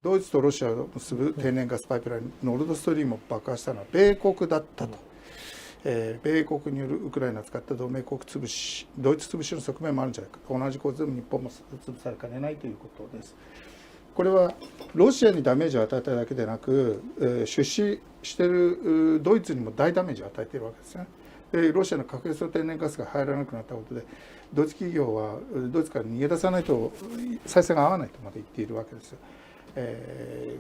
ドイツとロシアを結ぶ天然ガスパイプラインノルドストリームを爆破したのは米国だったと、米国によるウクライナを使った同盟国潰し、ドイツ潰しの側面もあるんじゃないか、同じ構図でも日本も潰されかねないということです。これはロシアにダメージを与えただけでなく、出資しているドイツにも大ダメージを与えているわけですね。でロシアの核輸送天然ガスが入らなくなったことで、ドイツ企業はドイツから逃げ出さないと採算が合わないとまで言っているわけですよ。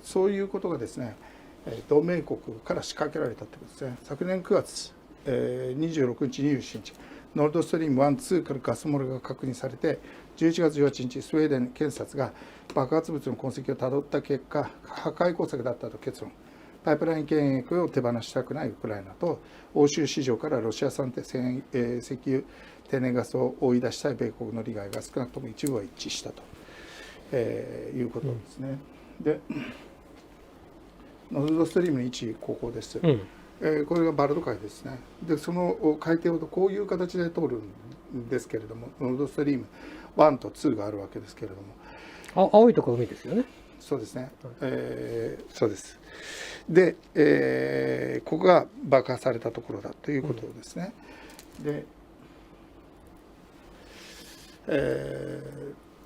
そういうことがですね、同盟国から仕掛けられたということですね。昨年9月、26日、27日、ノルドストリーム1、2からガス漏れが確認されて、11月18日、スウェーデン検察が爆発物の痕跡をたどった結果、破壊工作だったと結論。パイプライン権益を手放したくないウクライナと、欧州市場からロシア産石油、天然ガスを追い出したい米国の利害が少なくとも一部は一致したと、いうことですね。で、ノルドストリームの位置、ここです。これがバルト海ですね。で、その海底をこういう形で通るんですけれども、ノルドストリーム1と2があるわけですけれども。青いところ海ですよね。そうですね。そうです。で、ここが爆破されたところだということですね。で、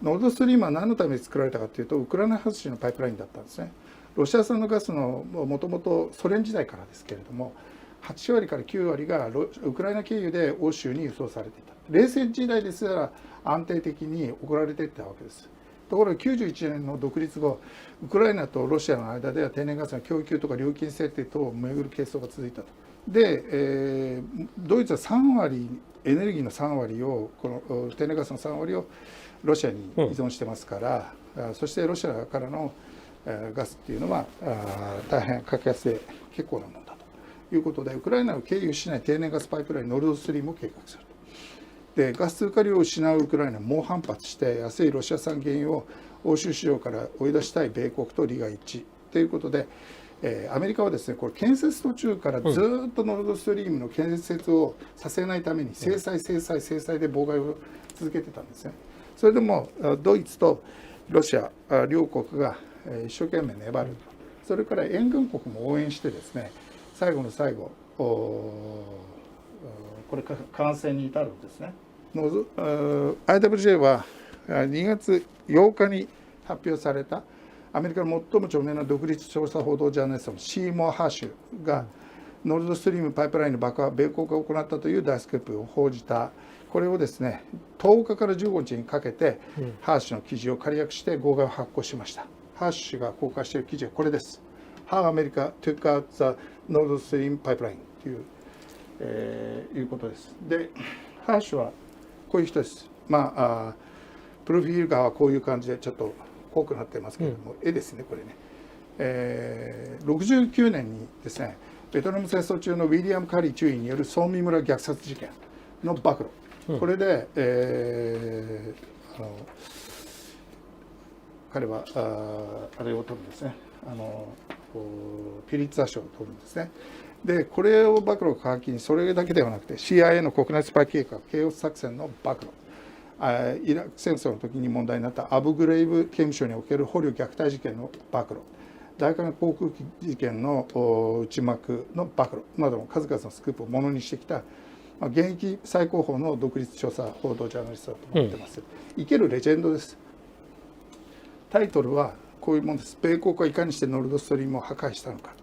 ノルドストリームは何のために作られたかというと、ウクライナ発信のパイプラインだったんですね。ロシア産のガスのもともとソ連時代からですけれども、8割から9割がウクライナ経由で欧州に輸送されていた。冷戦時代ですら安定的に送られていったわけです。ところが91年の独立後、ウクライナとロシアの間では天然ガスの供給とか料金設定等をめぐる係争が続いたと。で、ドイツは3割、エネルギーの3割を、この天然ガスの3割をロシアに依存してますから、そしてロシアからのガスっていうのは大変格安で結構なものだということで、ウクライナを経由しない天然ガスパイプラインノルドストリームを計画すると。でガス通過量を失うウクライナは猛反発して安いロシア産原油を欧州市場から追い出したい米国と利害一致ということで、アメリカはですね、これ建設途中からずっとノルドストリームの建設をさせないために制裁で妨害を続けてたんですね。それでもドイツとロシア両国が一生懸命粘ると。それから沿岸国も応援してですね、最後の最後これ完成に至るんですね。IWJ は2月8日に発表されたアメリカの最も著名な独立調査報道ジャーナリストのシーモア・ハーシュがノルドストリームパイプラインの爆破、米国が行ったという大スクープを報じた。これをですね、10日から15日にかけて、ハーシュの記事を仮訳して号外を発行しました。ハーシュが公開している記事はこれです。How America took out the Nord Stream Pipeline という、いうことです。で、ハーシュはこういう人です。プロフィール側はこういう感じでちょっと濃くなってますけれども、絵ですね、これね。69年にですね、ベトナム戦争中のウィリアム・カリー中尉によるソーミ村虐殺事件の暴露。これで、彼はあれを取るんですね。ピューリッツァー賞を取るんですね。で、これを暴露を皮切りに、それだけではなくて CIA の国内スパイ計画、ケイオス作戦の暴露、イラク戦争の時に問題になったアブグレイブ刑務所における捕虜虐待事件の暴露、大韓航空機事件の内幕の暴露などの数々のスクープをものにしてきた、現役最高峰の独立調査報道ジャーナリストだと思ってます。生けるレジェンドです。タイトルはこういうものです。米国はいかにしてノルドストリームを破壊したのか。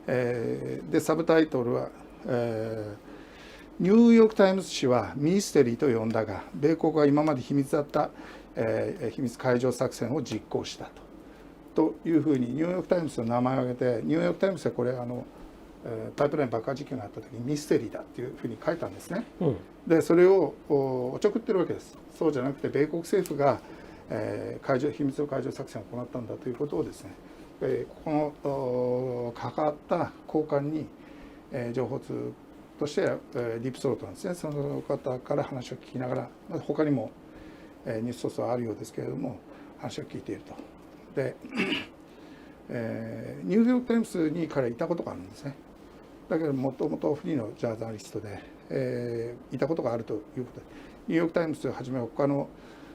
でサブタイトルは、ニューヨーク・タイムズ紙はミステリーと呼んだが、米国は今まで秘密だった、秘密海上作戦を実行したというふうにニューヨーク・タイムズの名前を挙げて、ニューヨーク・タイムズはこれパイプライン爆破事件があった時にミステリーだっていうふうに書いたんですね。でそれをおちょくってるわけです。そうじゃなくて米国政府が秘密の海上作戦を行ったんだということをですね、この関わった高官に情報通としてディープソロートなんですね、その方から話を聞きながら、他にもニュースソースはあるようですけれども、話を聞いていると。で、ニューヨーク・タイムズに彼はいたことがあるんですね。だけどもともとフリーのジャーナリストで、いたことがあるということで、ニューヨーク・タイムズをはじめ他の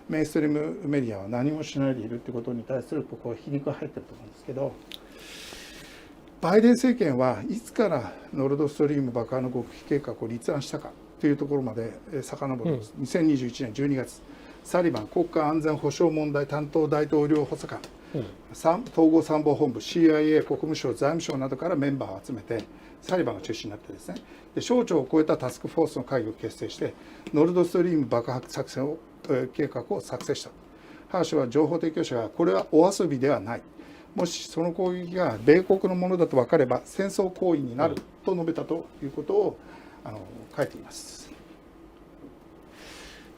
メインストリームメディアは何もしないでいるということに対するここは皮肉が入ってると思うんですけど、バイデン政権はいつからノルドストリーム爆破の極秘計画を立案したかというところまで遡るんです。2021年12月、サリバン国家安全保障問題担当大統領補佐官、統合参謀本部、CIA、国務省、財務省などからメンバーを集めて、サリバンが中心になってですね、で省庁を超えたタスクフォースの会議を結成して、ノルドストリーム爆破作戦を計画を作成した。ハーシュは情報提供者が、これはお遊びではない、もしその攻撃が米国のものだと分かれば戦争行為になると述べたということを書いています。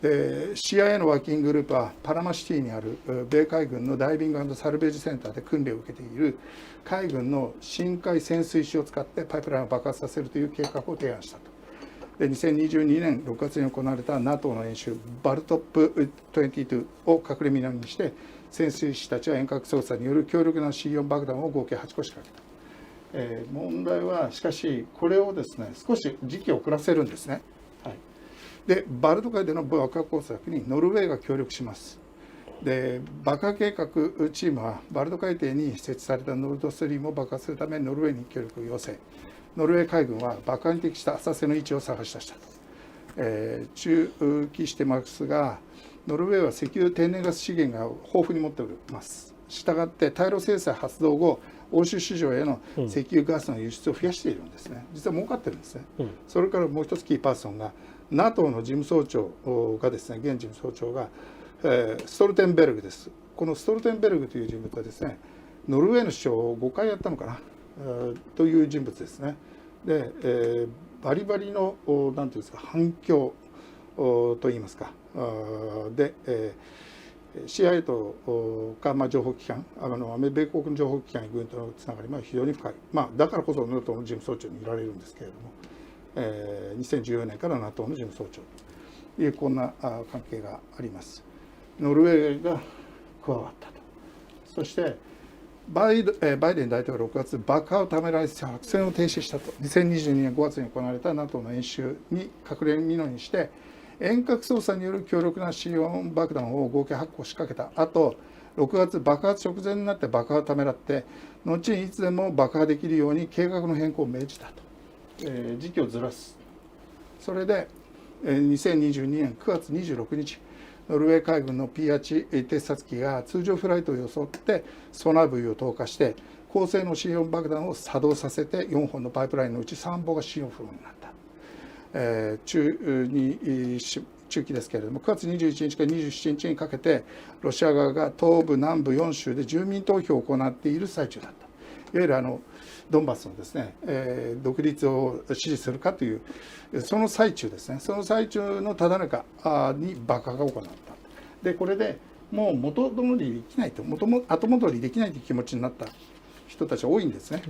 で CIA のワーキンググループはパナマシティにある米海軍のダイビング&サルベージセンターで訓練を受けている海軍の深海潜水士を使ってパイプラインを爆発させるという計画を提案したと。で2022年6月に行われた NATO の演習バルトップ22を隠れ蓑にして潜水士たちは遠隔操作による強力な C4 爆弾を合計8個仕掛けた。問題はしかしこれをですね少し時期を遅らせるんですね。でバルト海での爆破工作にノルウェーが協力します。で爆破計画チームはバルト海底に設置されたノルドストリームを爆破するためノルウェーに協力を要請。ノルウェー海軍は爆破に適した浅瀬の位置を探し出したと、中期してますが、ノルウェーは石油天然ガス資源が豊富に持っております。したがって対ロ制裁発動後欧州市場への石油ガスの輸出を増やしているんですね。実は儲かってるんですね。それからもう一つキーパーソンが NATO の事務総長がですね、現事務総長が、ストルテンベルグです。このストルテンベルグという人物はですね、ノルウェーの首相を5回やったのかな、という人物ですね。で、バリバリの何ていうんですか反響といいますかで、CIA とか、情報機関米国の情報機関軍とのつながりも非常に深い、だからこそ NATO の事務総長にいられるんですけれども、2014年から NATO の事務総長というこんな関係があります。ノルウェーが加わったと。そしてバイデン大統領は6月、爆破をためらい作戦を停止したと。2022年5月に行われた NATO の演習に隠れ蓑にして遠隔操作による強力な C4 爆弾を合計8個仕掛けた後、6月爆発直前になって爆破をためらって後にいつでも爆破できるように計画の変更を命じたと、時期をずらす。それで2022年9月26日ノルウェー海軍の P8 偵察機が通常フライトを装ってソナーブイを投下して高性能 C4 爆弾を作動させて4本のパイプラインのうち3本が使用不能になった。中期ですけれども、9月21日から27日にかけてロシア側が東部南部4州で住民投票を行っている最中だった。いわゆるドンバスのですね、独立を支持するかというその最中ですね、その最中のただ中に爆破が行われた。でこれでもう元戻りできないと、後戻りできないという気持ちになった人たちが多いんですね。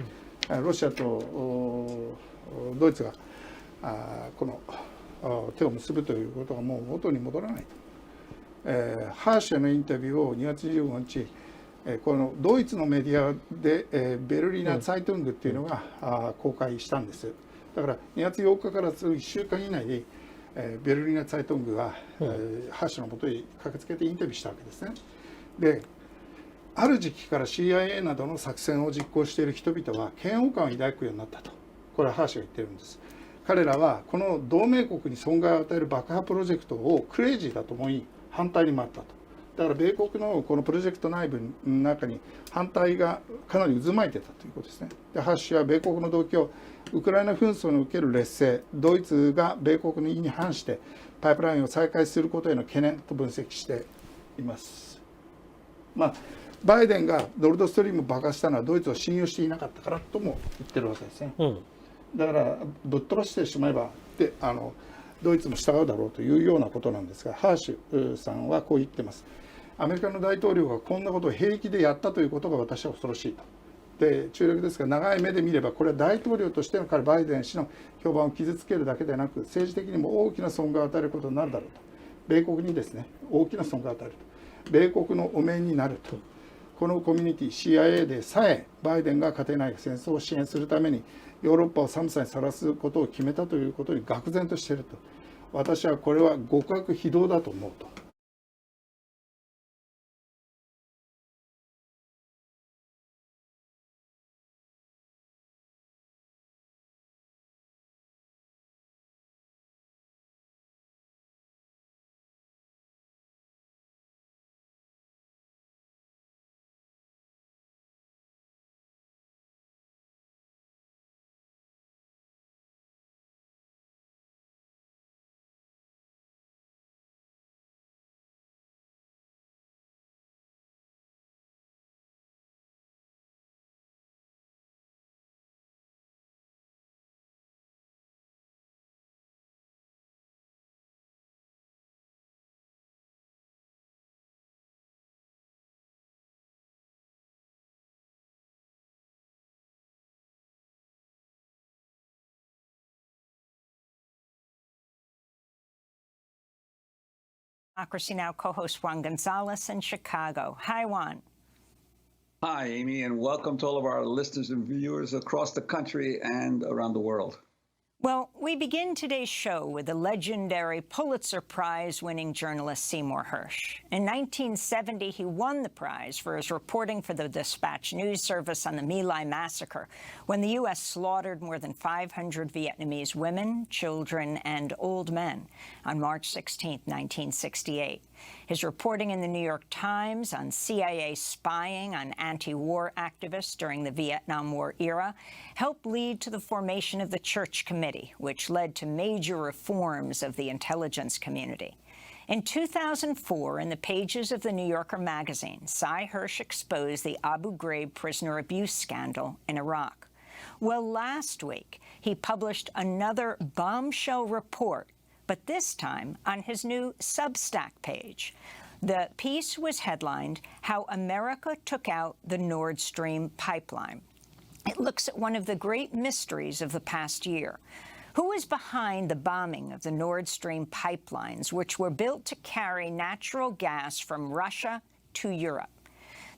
ロシアとドイツがこの手を結ぶということがもう元に戻らないと。ハーシュのインタビューを2月15日このドイツのメディアでベルリナ・ツァイトゥングっていうのが公開したんです。だから2月8日から1週間以内にベルリナ・ツァイトゥングがハーシュのもとに駆けつけてインタビューしたわけですね。である時期から CIA などの作戦を実行している人々は嫌悪感を抱くようになったと、これはハーシュが言ってるんです。彼らはこの同盟国に損害を与える爆破プロジェクトをクレイジーだと思い反対に回ったと。だから米国のこのプロジェクト内部の中に反対がかなり渦巻いてたということですね。でハッシュは米国の動機をウクライナ紛争における劣勢、ドイツが米国の意に反してパイプラインを再開することへの懸念と分析しています。バイデンがノルドストリームを爆破したのはドイツを信用していなかったからとも言ってるわけですね。だからぶっ飛ばしてしまえばでドイツも従うだろうというようなことなんですが、ハーシュさんはこう言ってます。アメリカの大統領がこんなことを平気でやったということが私は恐ろしいと。で中略ですが、長い目で見ればこれは大統領としてのバイデン氏の評判を傷つけるだけでなく政治的にも大きな損害を与えることになるだろうと。米国にですね大きな損害を与えると。米国の汚名になると。このコミュニティ CIA でさえバイデンが勝てない戦争を支援するためにヨーロッパを寒さにさらすことを決めたということに愕然としていると。私はこれは極悪非道だと思うと。Democracy Now! Co-host Juan Gonzalez in Chicago. Hi, Juan. Hi, Amy, and welcome to all of our listeners and viewers across the country and around the world. Well, we begin today's show with the legendary Pulitzer Prize-winning journalist Seymour Hersh. In 1970, he won the prize for his reporting for the Dispatch news service on the My Lai massacre, when the U.S. slaughtered more than 500 Vietnamese women, children, and old men on March 16, 1968. His reporting in the New York Times on CIA spying on anti-war activists during the Vietnam War era helped lead to the formation of the Church Committee, which led to major reforms of the intelligence community. In 2004, in the pages of the New Yorker magazine, Sy Hersh exposed the Abu Ghraib prisoner abuse scandal in Iraq. Well, last week, he published another bombshell report, but this time on his new Substack page. The piece was headlined, "How America Took Out the Nord Stream Pipeline." It looks at one of the great mysteries of the past year. Who is behind the bombing of the Nord Stream pipelines, which were built to carry natural gas from Russia to Europe?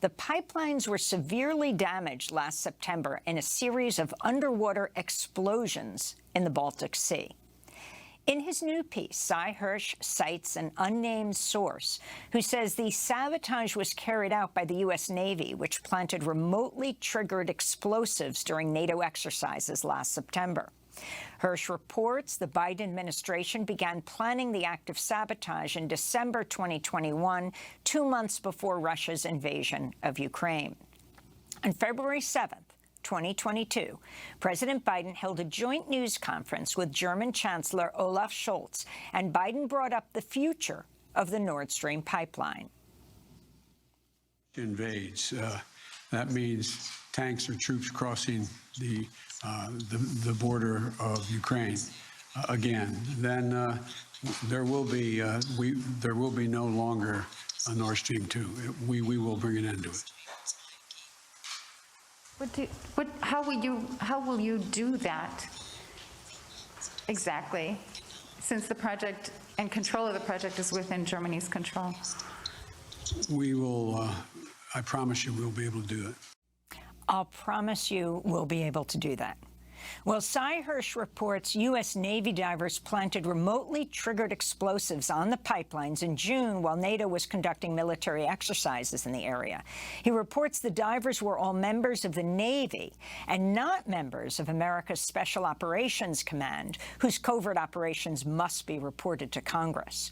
The pipelines were severely damaged last September in a series of underwater explosions in the Baltic Sea. In his new piece, Sy Hersh cites an unnamed source who says the sabotage was carried out by the U.S. Navy, which planted remotely triggered explosives during NATO exercises last September. Hersh reports the Biden administration began planning the act of sabotage in December 2021, 2 months before Russia's invasion of Ukraine. On February 7th, 2022, President Biden held a joint news conference with German Chancellor Olaf Scholz, and Biden brought up the future of the Nord Stream pipeline. Invades. That means tanks or troops crossing the border of Ukraine again. Then there will be no longer a Nord Stream 2. We will bring an end to it. How will you do that exactly, since the project and control of the project is within Germany's control? We will, I promise you, we'll be able to do it. I'll promise you we'll be able to do that. Well, Sy Hersh reports U.S. Navy divers planted remotely triggered explosives on the pipelines in June while NATO was conducting military exercises in the area. He reports the divers were all members of the Navy and not members of America's Special Operations Command, whose covert operations must be reported to Congress.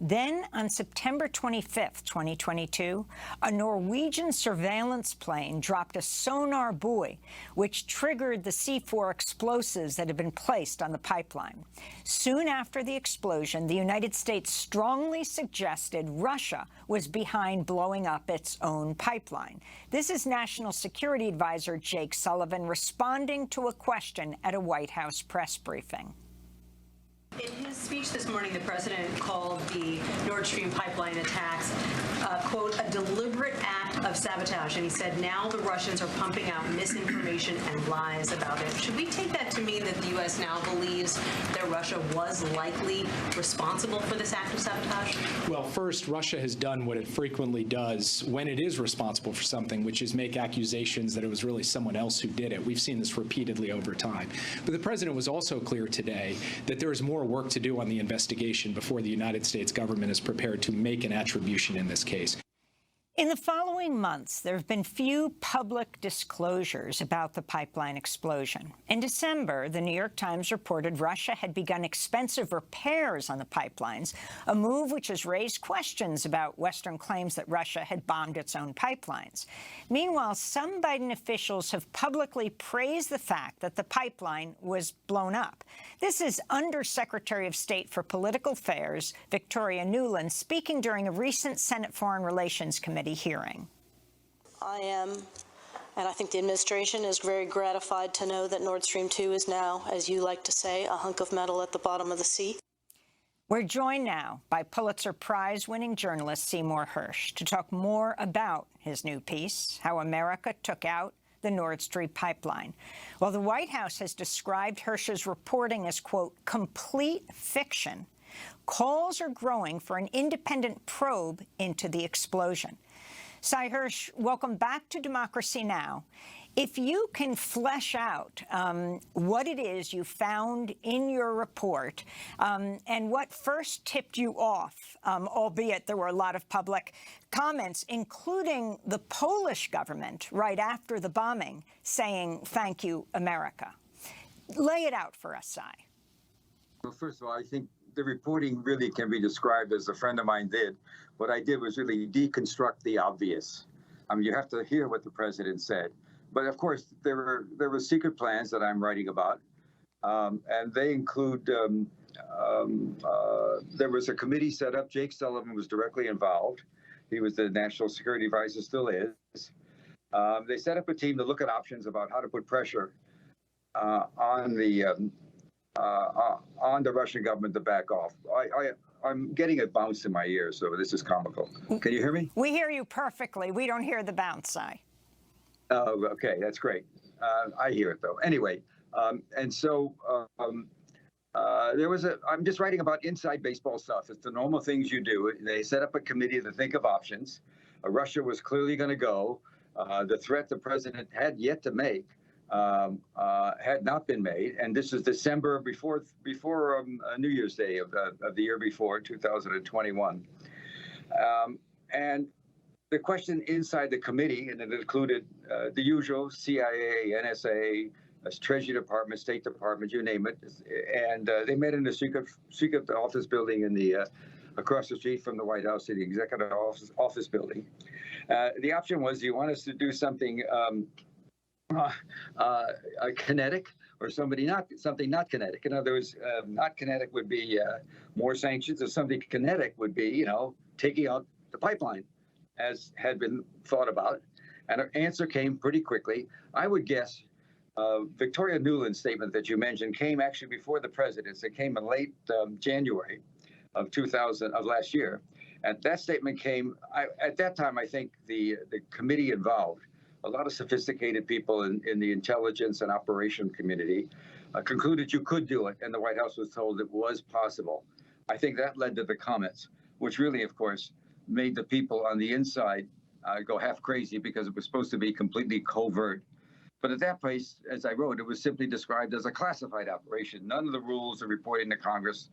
Then, on September 25th, 2022, a Norwegian surveillance plane dropped a sonar buoy, which triggered the C4 explosives that had been placed on the pipeline. Soon after the explosion, the United States strongly suggested Russia was behind blowing up its own pipeline. This is National Security Advisor Jake Sullivan responding to a question at a White House press briefing. In his speech this morning, the president called the Nord Stream pipeline attacks, quote, a deliberate act of sabotage. And he said now the Russians are pumping out misinformation and lies about it. Should we take that to mean that the U.S. now believes that Russia was likely responsible for this act of sabotage? Well, first, Russia has done what it frequently does when it is responsible for something, which is make accusations that it was really someone else who did it. We've seen this repeatedly over time. But the president was also clear today that there is more work to do on the investigation before the United States government is prepared to make an attribution in this case. In the following months, there have been few public disclosures about the pipeline explosion. In December, the New York Times reported Russia had begun expensive repairs on the pipelines, a move which has raised questions about Western claims that Russia had bombed its own pipelines. Meanwhile, some Biden officials have publicly praised the fact that the pipeline was blown up. This is Undersecretary of State for Political Affairs Victoria Nuland speaking during a recent Senate Foreign Relations Committee hearing. I am, and I think the administration is very gratified to know that Nord Stream 2 is now, as you like to say, a hunk of metal at the bottom of the sea. We're joined now by Pulitzer Prize-winning journalist Seymour Hersh to talk more about his new piece, How America Took Out the Nord Stream Pipeline. While the White House has described Hersh's reporting as, quote, complete fiction, Calls are growing for an independent probe into the explosion. Sy Hersh, welcome back to Democracy Now! If you can flesh out what it is you found in your report and what first tipped you off, albeit there were a lot of public comments, including the Polish government right after the bombing saying, "Thank you, America." Lay it out for us, Sy. Well, first of all, I think the reporting really can be described as a friend of mine did. What I did was really deconstruct the obvious. I mean, you have to hear what the president said. But of course, there were secret plans that I'm writing about, and they include there was a committee set up. Jake Sullivan was directly involved. He was the national security advisor, still is. They set up a team to look at options about how to put pressure on the Russian government to back off. I'm getting a bounce in my ear, so this is comical. Can you hear me? We hear you perfectly. We don't hear the bounce, Sy. Oh, okay, that's great. I hear it though. Anyway, and so there was I'm just writing about inside baseball stuff. It's the normal things you do. They set up a committee to think of options. Russia was clearly going to go. The threat the president had yet to make had not been made, and this is December before New Year's Day of the year before, 2021, and the question inside the committee, and it included the usual CIA, NSA, Treasury Department, State Department, you name it, and they met in a secret office building in the across the street from the White House, in the executive office building. The option was, do you want us to do something kinetic or something not kinetic? In other words, not kinetic would be more sanctions, or something kinetic would be, taking out the pipeline, as had been thought about. And her answer came pretty quickly. I would guess Victoria Nuland's statement that you mentioned came actually before the president's. It came in late January of last year. And that statement came, at that time, I think the committee involved, a lot of sophisticated people in the intelligence and operation community, concluded you could do it, and the White House was told it was possible. I think that led to the comments, which really, of course, made the people on the inside go half crazy, because it was supposed to be completely covert. But at that place, as I wrote, it was simply described as a classified operation. None of the rules of reporting to Congress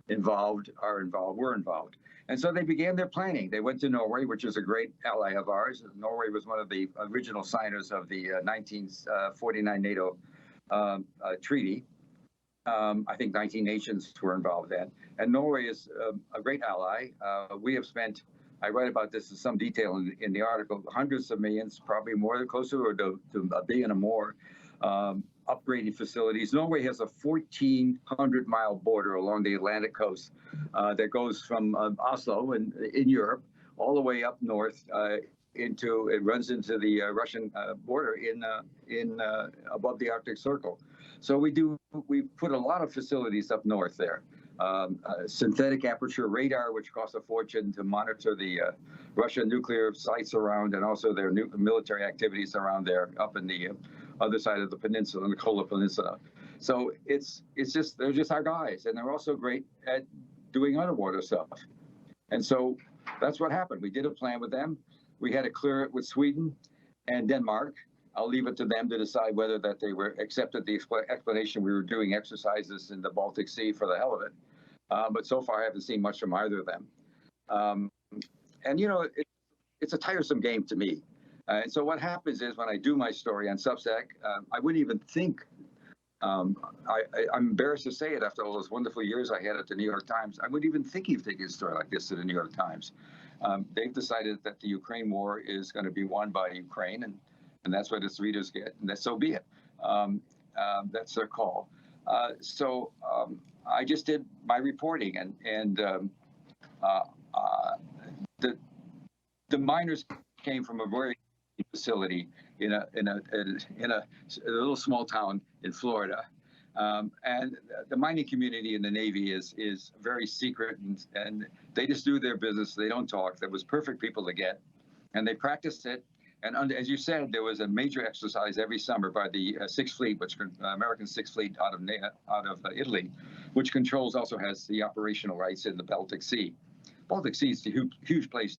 were involved. And so they began their planning. They went to Norway, which is a great ally of ours. Norway was one of the original signers of the 1949 NATO treaty. I think 19 nations were involved then. And Norway is a great ally. We have spent, I write about this in some detail in the article, hundreds of millions, probably more, closer to $1 billion or more, upgrading facilities. Norway has a 1,400-mile border along the Atlantic coast that goes from Oslo in Europe all the way up north it runs into the Russian border in above the Arctic Circle. So we put a lot of facilities up north there. Synthetic aperture radar, which costs a fortune to monitor the Russian nuclear sites around, and also their military activities around there, up in the other side of the peninsula, in the Kola Peninsula. So they're just our guys, and they're also great at doing underwater stuff. And so that's what happened. We did a plan with them. We had to clear it with Sweden and Denmark. I'll leave it to them to decide whether that they were accepted the explanation we were doing exercises in the Baltic Sea for the hell of it. But so far, I haven't seen much from either of them. And, it's a tiresome game to me. And so what happens is, when I do my story on Substack, I wouldn't even think, I'm embarrassed to say it after all those wonderful years I had at the New York Times, I wouldn't even think of taking a story like this to the New York Times. They've decided that the Ukraine war is going to be won by Ukraine, and that's what its readers get, and so be it. That's their call. So I just did my reporting, and the miners came from a very facility in a little small town in Florida, and the mining community in the Navy is very secret, and they just do their business. They don't talk. There was perfect people to get, and they practiced it. And as you said, there was a major exercise every summer by the Sixth Fleet, which American Sixth Fleet out of Italy, which also has the operational rights in the Baltic Sea. Baltic Sea is a huge place